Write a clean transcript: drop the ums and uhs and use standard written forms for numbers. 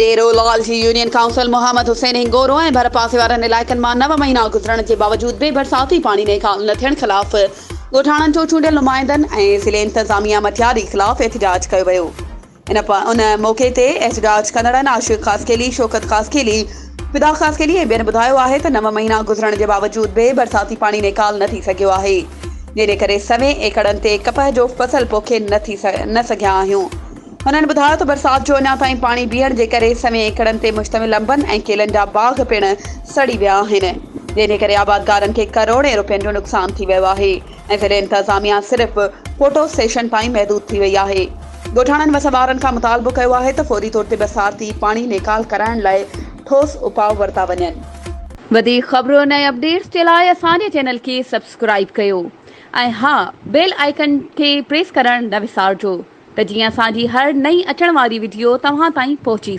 डेरोलाल जी union council Mohammad Hussain हिंगोरो ऐं भर पासे वारनि इलाइक़नि मां 9 महीना गुज़रण जे बावजूद बि बरसाती पाणी निकाल न थियण ख़िलाफ़ ॻोठाणनि जो चूंडियल नुमाइंदनि ऐं ज़िले इंतज़ामिया मथियारी ख़िलाफ़ एहतिजाज कयो वियो। उन मौक़े ते एहतिजाज कंदड़नि आशिक़ ख़ासकेली, शौकत ख़ासकेली, फिदा ख़ासकेली ऐं ॿियनि ॿुधायो आहे त 9 महीना गुज़रण जे बावजूद बि बरसाती पाणी निकाल न थी सघियो आहे, जंहिं करे सवें एकड़नि ते कपह जो फसल पोखे न सघिया आहियूं। हुननि ॿुधायो त बरसाति जो अञा ताईं पाणी बीहण जे करे सवें एकड़नि ते मुश्तमिल अंबनि ऐं केलनि जा बाग़ पिणु सड़ी विया आहिनि, जंहिं करे आबादकारनि खे करोड़ें रुपयनि जो नुक़सान थी वियो आहे ऐं ज़िले इंतज़ामिया सिर्फ़ फोटो सेशन ताईं महदूद थी वई आहे। ॻोठाणनि वसवारनि खां मुतालबो कयो आहे त फौरी तौर ते बरसाती पाणी निकाल कराइण लाइ ठोस उपाउ वरिता वञनि। वधीक ख़बरुनि ऐं अपडेट्स जे लाइ असांजे चैनल खे सब्सक्राइब कयो ऐं हा, बेल आइकन खे प्रेस करणु न विसारिजो त जीअं असांजी हर नई अचण वारी वीडियो तव्हां ताईं पहुची सघे।